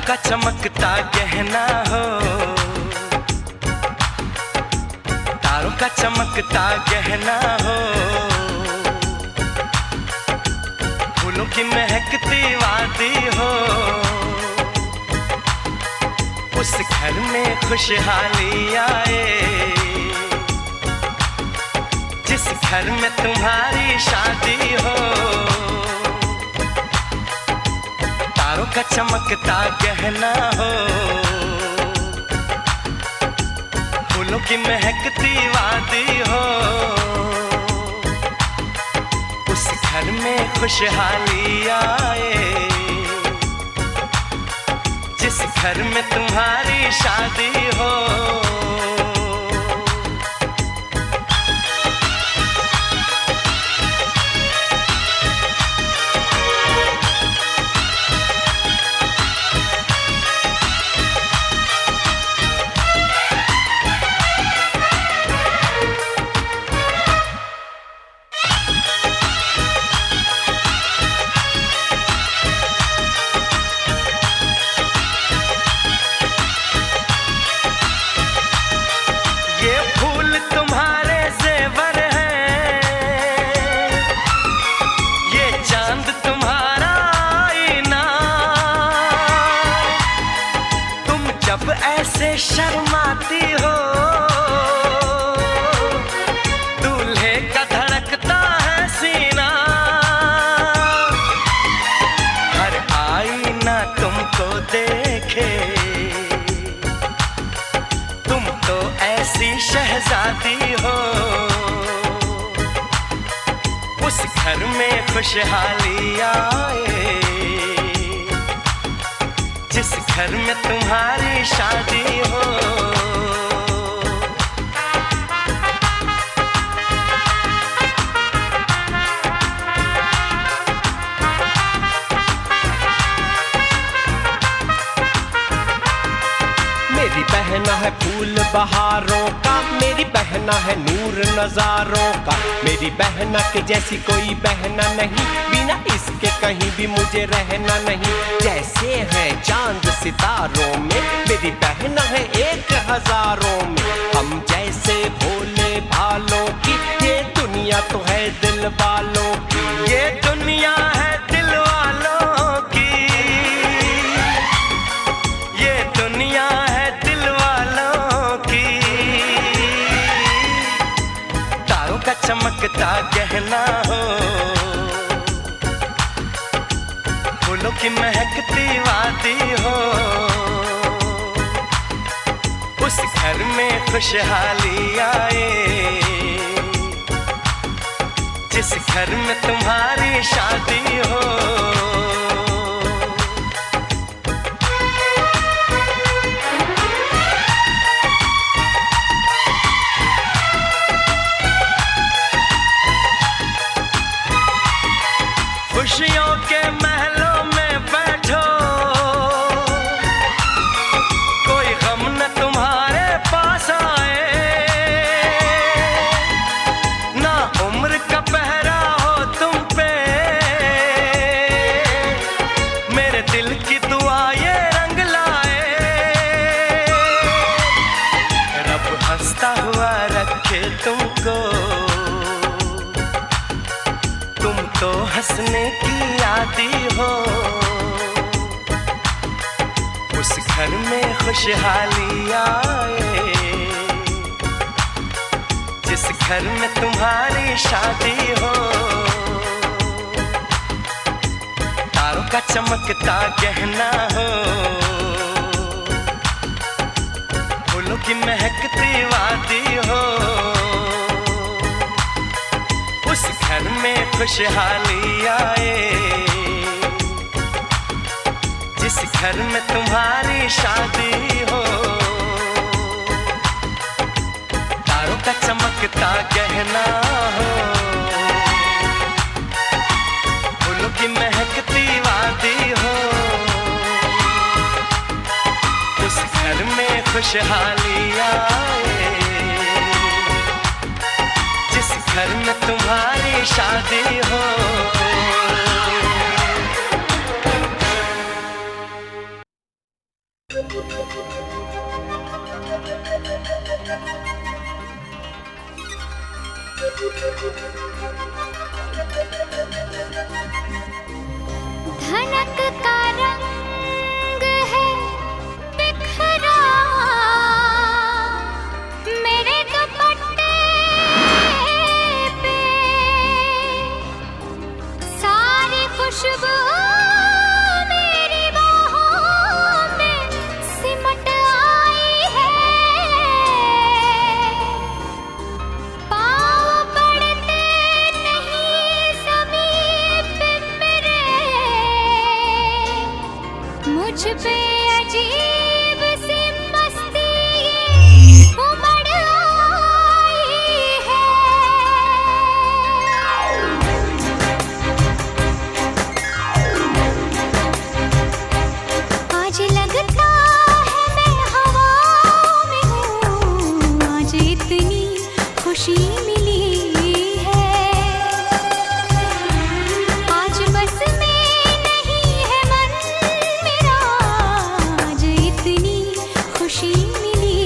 का चमकता गहना हो, तारों का चमकता गहना हो, फूलों की महकती वादी हो, उस घर में खुशहाली आए जिस घर में तुम्हारी शादी हो। तारों का चमकता गहना हो, फूलों की महकती वादी हो, उस घर में खुशहाली आए जिस घर में तुम्हारी शादी हो। ऐसे शर्माती हो, दूल्हे का धड़कता है सीना, हर आईना तुमको देखे, तुम तो ऐसी शहजादी हो, उस घर में खुशहाली आए जिस घर में तुम्हारी शादी हो। मेरी बहना है फूल बहारों का, मेरी बहना है नूर नजारों का, मेरी बहना के जैसी कोई बहना नहीं, बिना इसके कहीं भी मुझे रहना नहीं। जैसे है चांद सितारों में, मेरी बहना है एक हजारों में, हम जैसे भोले भालों की, ये दुनिया तो है दिल वालों की, ये दुनिया है दिल वालों की, ये दुनिया है दिल वालों की। तारों का चमकता गहना हो, फूलों की महकती वादी हो, उस घर में खुशहाली आए जिस घर में तुम्हारी शादी हो। खुशियों के महलों में बैठो, कोई गम न तुम्हारे पास आए, ना उम्र का पहरा हो तुम पे, मेरे दिल की दुआ ये रंग लाए, रब हंसता हुआ रखे तुमको। तुम तो हंसने की आदी हो, उस घर में खुशहाली आए जिस घर में तुम्हारी शादी हो। तारों का चमकता गहना हो, फूलों की महकती वादी हो, उस घर में खुशहाली आए जिस घर में तुम्हारी शादी हो। तारों का चमकता गहना हो, फूलों की महकती वादी हो, उस घर में खुशहाली आए जिस घर में तुम्हारी शादी हो। धनक का रंग है बिखरा मेरे दुपट्टे पे, सारी खुशबू मेरी बाहों में सिमट आई है। पाँव पड़ते नहीं ज़मीन पे मेरे, मुझ पे अजीब सी मस्ती ये उमड़ आई है। आज लगता है मैं हवा में हूँ, आज इतनी खुशी मिली है। आज बस में नहीं है मन मेरा, आज इतनी खुशी मिली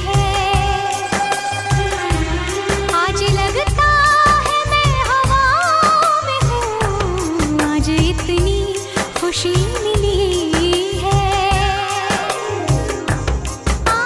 है। आज लगता है मैं हवा में हूँ, आज इतनी खुशी मिली है। आ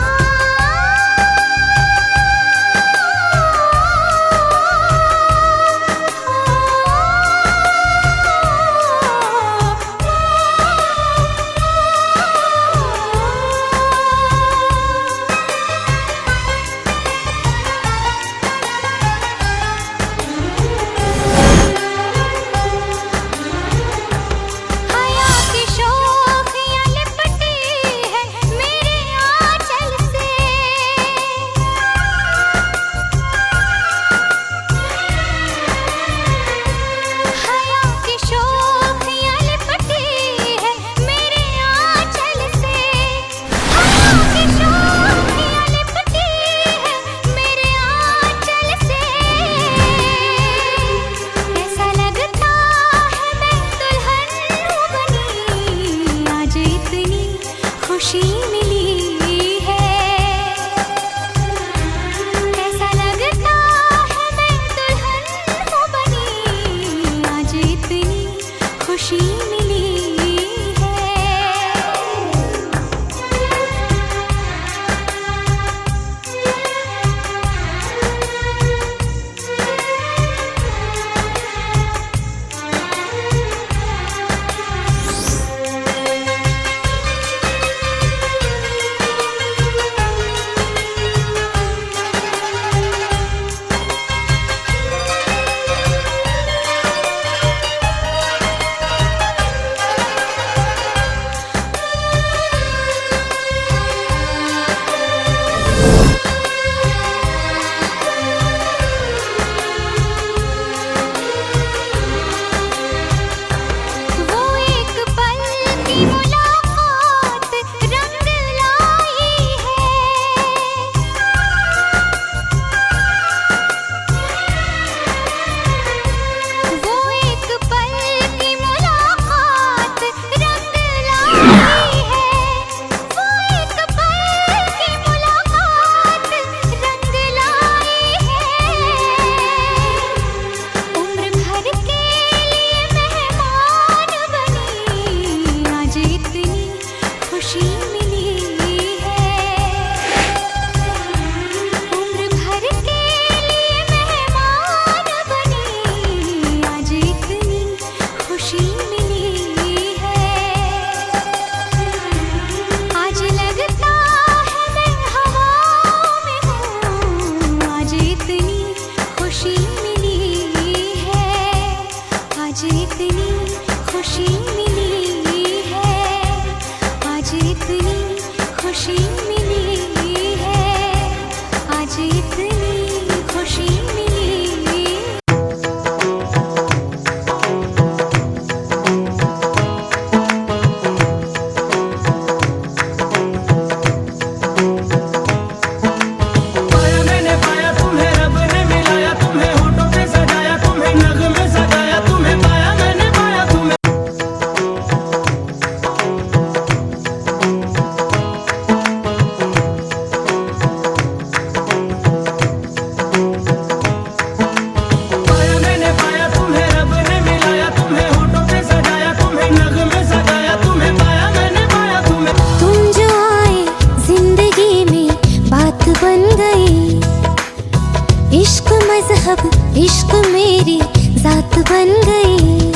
मजहब इश्क मेरी जात बन गई।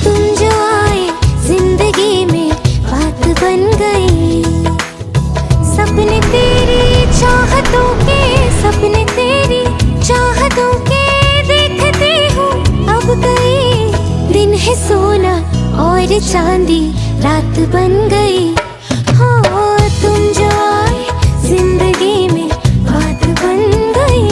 तुम जो आए जिंदगी में बात बन गई। सपने तेरी चाहतों के, सपने तेरी चाहतों के देखते हूँ अब गई। दिन है सोना और चांदी रात बन गई। हो तुम जो आए जिंदगी में बात बन गई।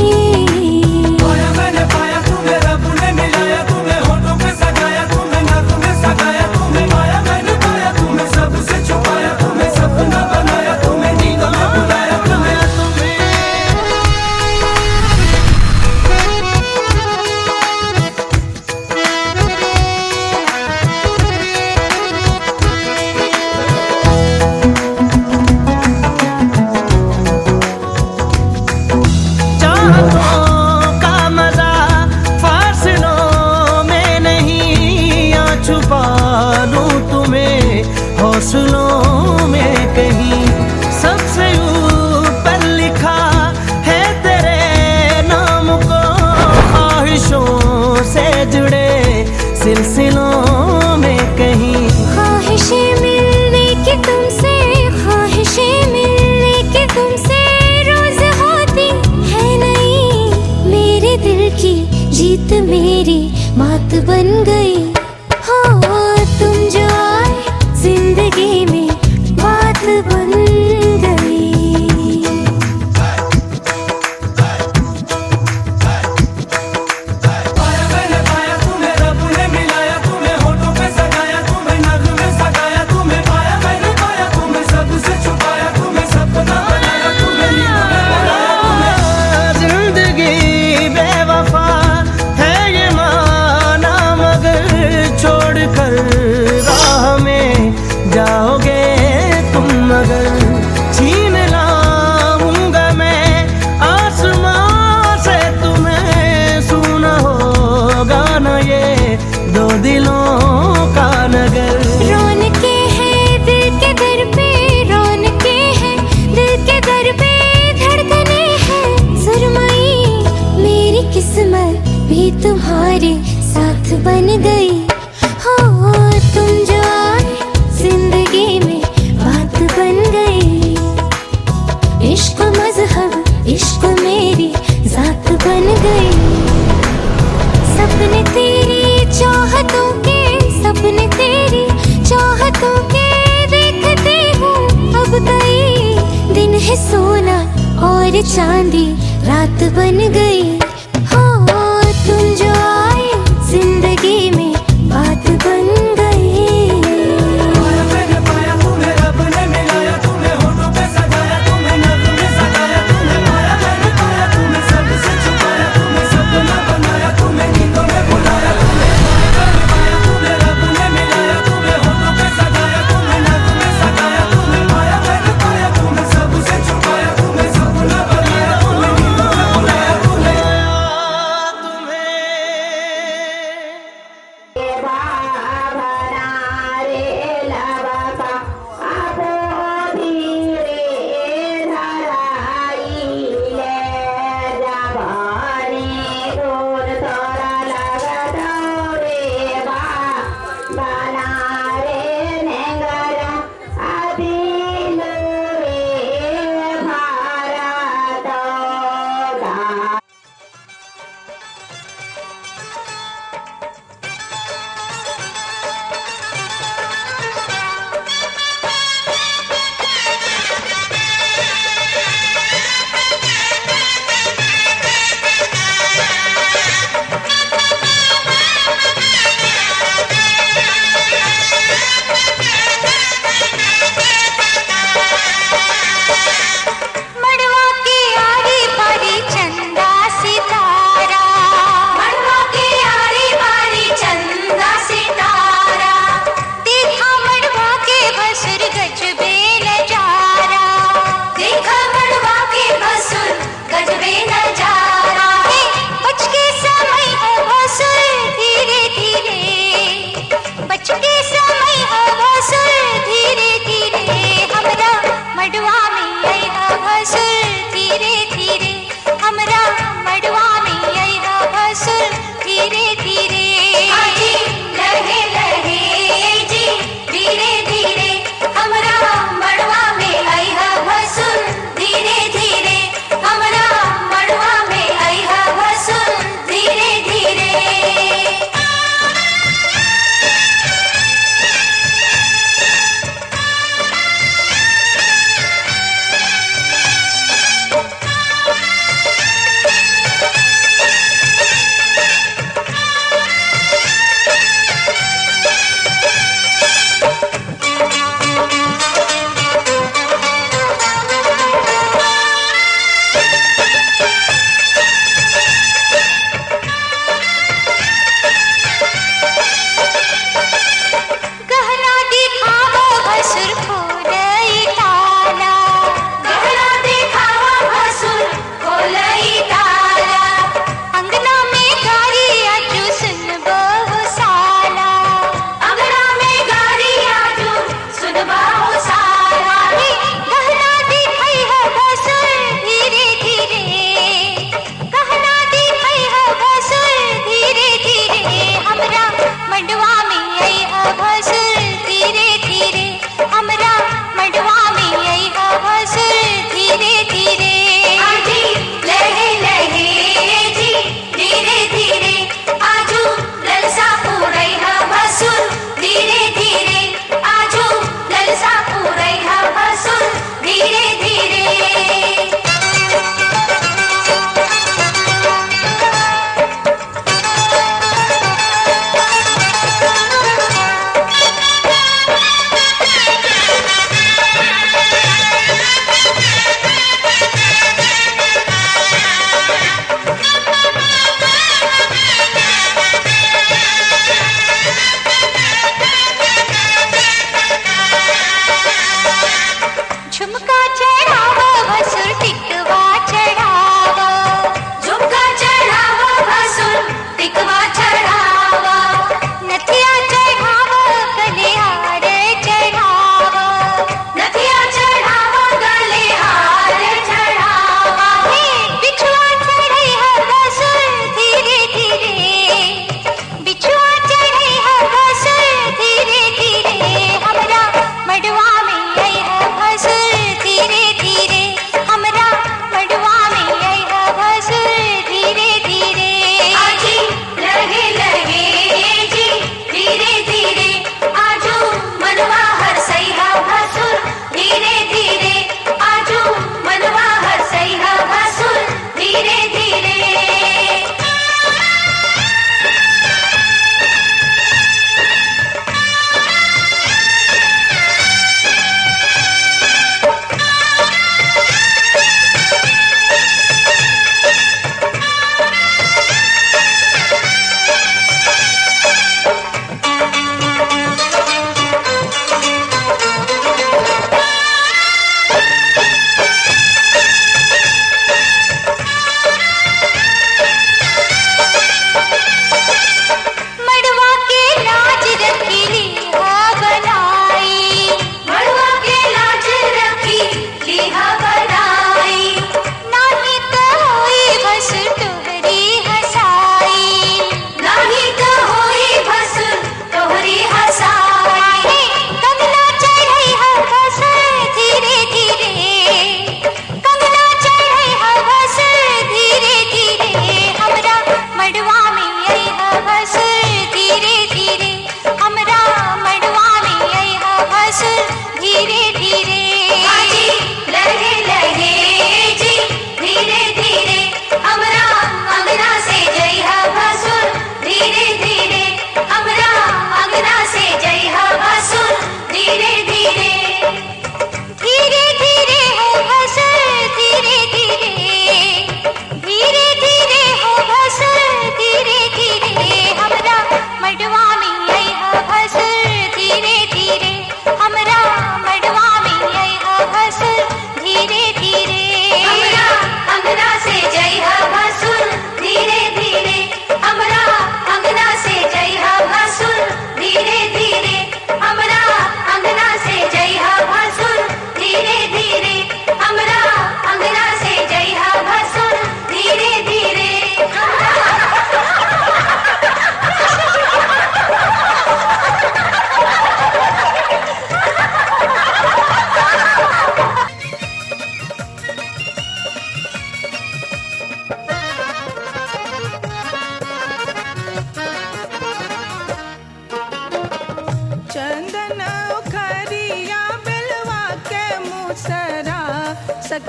हौसलों में कहीं सबसे ऊपर लिखा है तेरे नाम को। ख्वाहिशों से जुड़े सिलसिलों में कहीं ख्वाहिशें मिलने की तुमसे, ख्वाहिशें मिलने की तुमसे रोज होती है नहीं। मेरे दिल की जीत मेरी मात बन गई। हो तुम जो आए जिंदगी में बात बन गई। जिंदगी बेवफा है ये माना, मगर छोड़ कर राह में जाओगे तुम, मगर छीन लाऊंगा मैं आसमां से तुम्हें। सुना होगा ना ये दो दिलों का नगर। रौनके हैं दिल के दर पे, रौनके हैं दिल के दर पे, धड़कने हैं सुरमई। मेरी किस्मत भी तुम्हारे साथ बन गई। हो तुम जो आए जिंदगी में बात बन गई। इश्क मजहब इश्क मेरी जात बन गई। सपने तेरी चाहतों के, सपने तेरी चाहतों के देखते हूँ अब गई। दिन है सोना और चांदी रात बन गई। हो तुम जो आए जिंदगी में बात बन गई।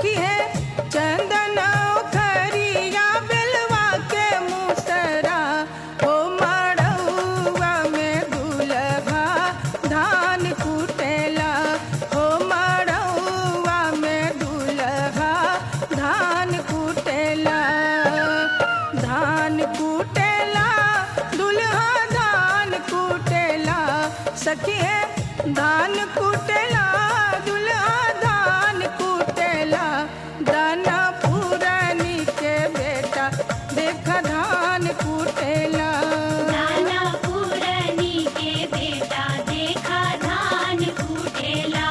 सखी है चंदन खरिया बेलवा के मुसरा हो मड़उआ में दुल्हा धान कुटेला हो मड़उआ में दुल्हा धान कुटेला धान कुटेला दुल्हा धान कुटेला सखी है धान कुटेला दुल्हा धान कुटेला दाना पुरानी के बेटा देखा धान कुटेला नाना पुरानी के बेटा देखा धान कुटेला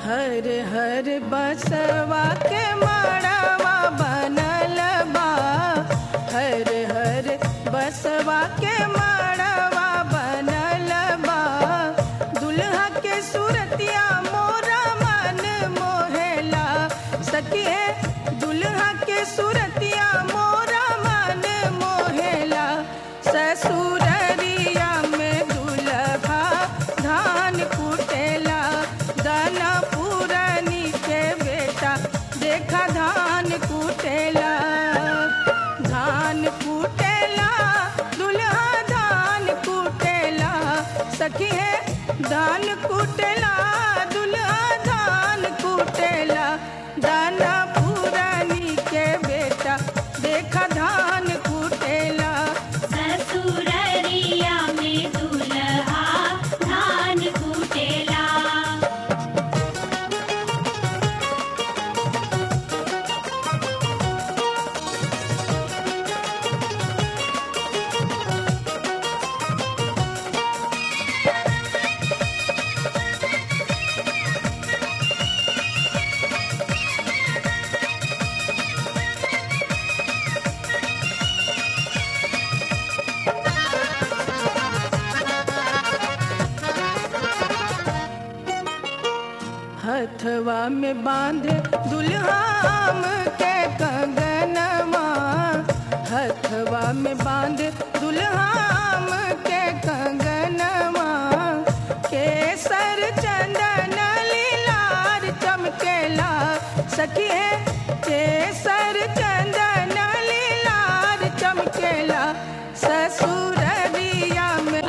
हर हर बसवा के मड़वा बनल बा हर हर बसवा के मड़वा बनल बा दुल्हा के सूरतिया मोरा मन मोहेला सखी है दुल्हा के सूरतिया मोरा मन मोहेला ससुररिया में दुल्हा धान कुटेला दाना पुरानी के बेटा देखा धान कुटेला धान कुटेला दुल्हा धान कुटेला सखी है धान कुटेला दुल्हा धान कुटेला दाना पुरानी के बेटा देखा धान कुटेला ससुररिया में दुल्हा धान कुटेला हथवा में बांधे दुल्हा आम के कंगनवा हथवा में बांधे दुल्हा आम के कंगनवा केसर चंदन लीलार चमकेला सखी है केसर चंदन लीलार चमकेला ससुररिया में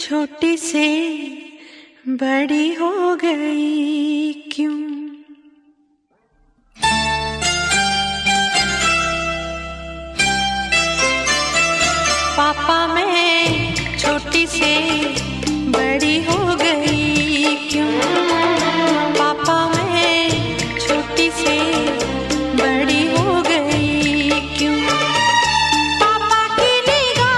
छोटी से बड़ी हो गई क्यों? पापा मैं छोटी से बड़ी हो गई क्यों? पापा मैं छोटी से बड़ी हो गई क्यों? पापा की निगाह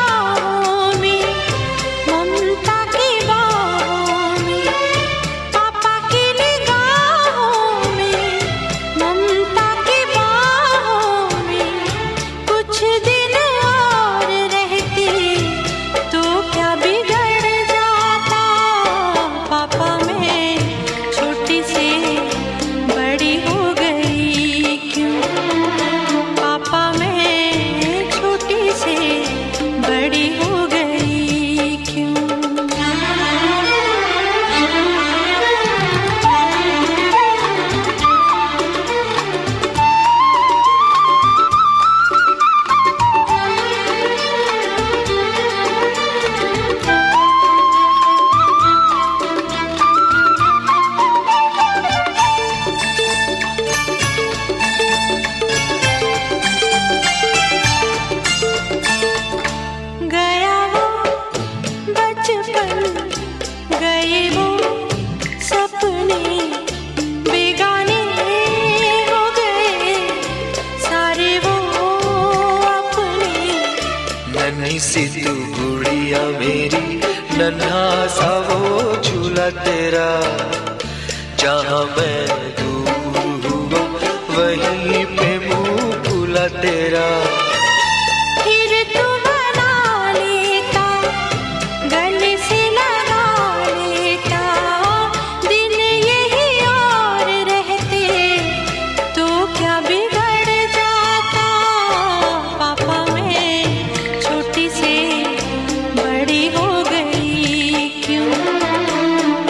सी तू गुड़िया मेरी, नन्हा सा वो झूला तेरा, जहाँ मैं दूर हुआ वहीं पे मुँह खुला तेरा। फिर तू बना लेता, गले से लगा लेता, दिन यही और रहते तो क्या बिगड़ जाता। पापा मैं छोटी से बड़ी हो गई क्यों,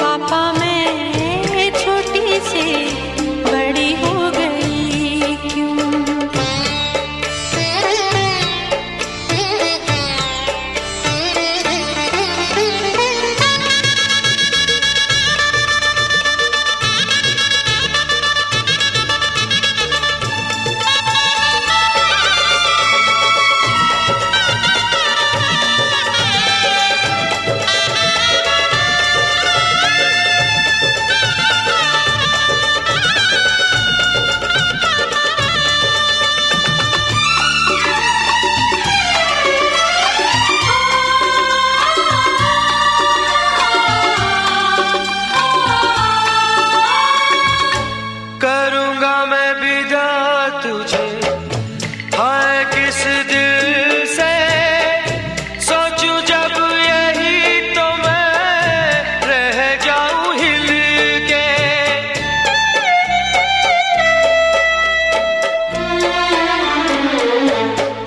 पापा मैं छोटी से बड़ी हो गई क्यों। करूँगा मैं विदा तुझे, हाय किस दिल से, सोचूं जब यही तो मैं रह जाऊं हिल के।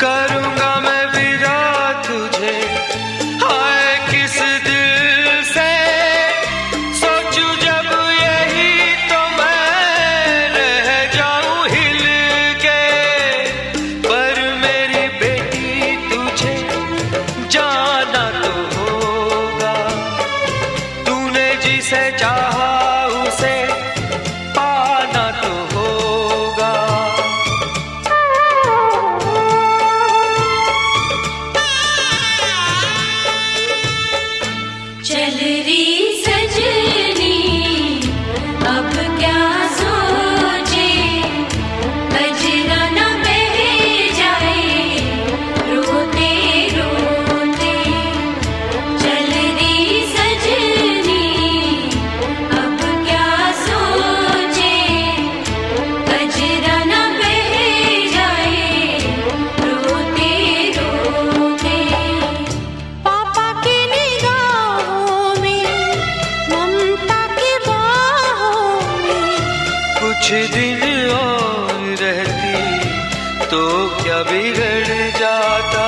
करूँगा मैं विदा तुझे, हाय किस दिल से, सोचूं जब यही तो मैं रह जाऊं हिल के। पर मेरी बेटी तुझे जाना तो होगा, तूने जिसे चाहा उसे पाना तो होगा। चल री सजनी अब क्या सोचे, कजरा न बह जाए रोते रोते। चल री सजनी अब क्या सोचे, कजरा न बह जाए रोते रोते। पापा की निगाहों में, ममता की बाहों में, कुछ दिन और रहती तो क्या बिगड़ जाता।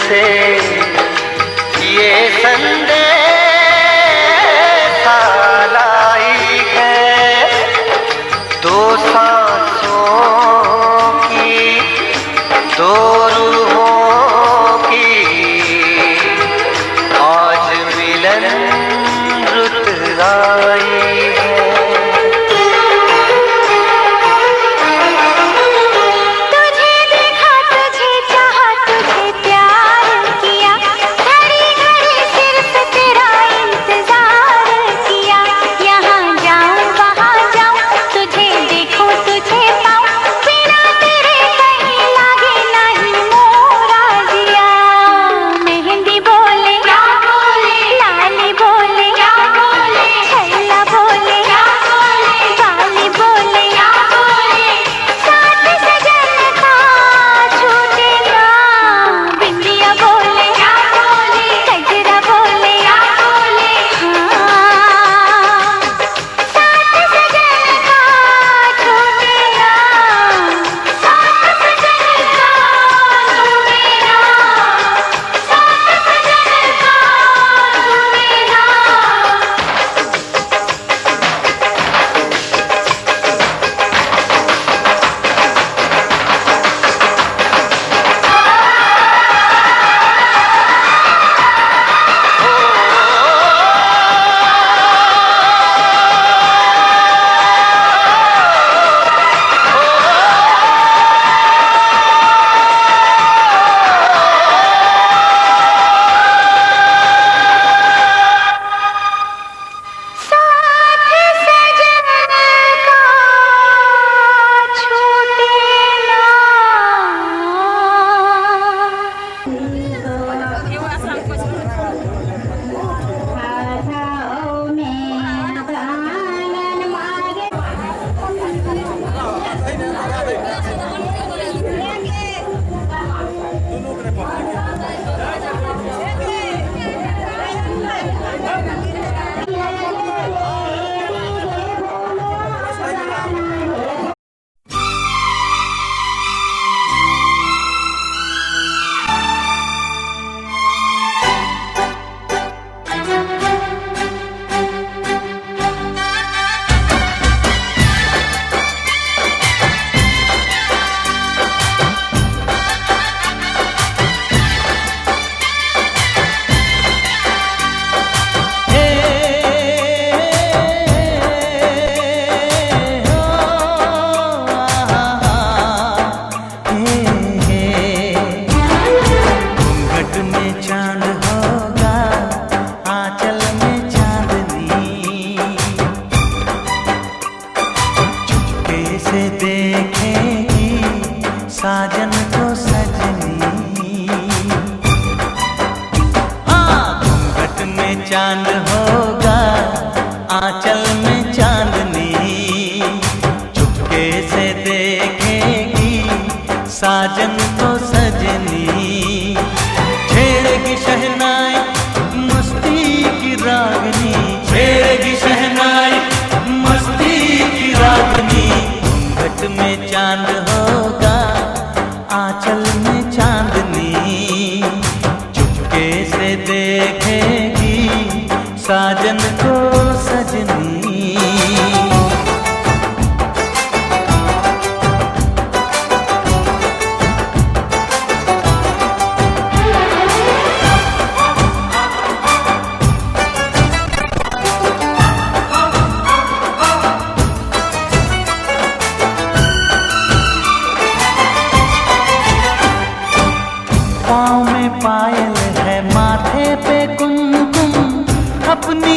से ये संदेशा लाई है, दो सांसों की, दो रूहों की आज मिलन रुत आई है। तुझे देखा, तुझे चाहा, तुझे प्यार किया, घड़ी घड़ी सिर्फ तेरा इंतजार किया। यहाँ जाऊं वहाँ जाऊं, तुझे देखूं तुझे पाऊं, बिना तेरे कहीं लागे नहीं मोरा जिया। मेहंदी बोले क्या बोले, लाली बोले क्या बोले, छैला बोले क्या बोले, बाली बोले क्या बोले, साथ सजन का छूटे ना। बिंदिया बोले क्या बोले, गजरा बोले क्या बोले, हाँ साथ सजन का छूटे ना, साथ सजन का छूटे ना, साथ सजन का छूटे ना। साथ सजन का छूटे ना। घूंघट में चांद होगा, आंचल में चांदनी, चुपके से देखेगी साजन को सजनी। हाँ, घूंघट में चांद होगा, आंचल में चांदनी, चुपके से देखेगी साजन को सजनी। छेड़ेगी शहनाई मस्ती की रागनी, छेड़ेगी शहनाई मस्ती की रागनी। घूंघट में चांद होगा, आंचल में चांदनी, चुपके से देखेगी साजन को सजनी। पाँव में पायल है, माथे पे कुमकुम, अपनी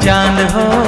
चांद होगा।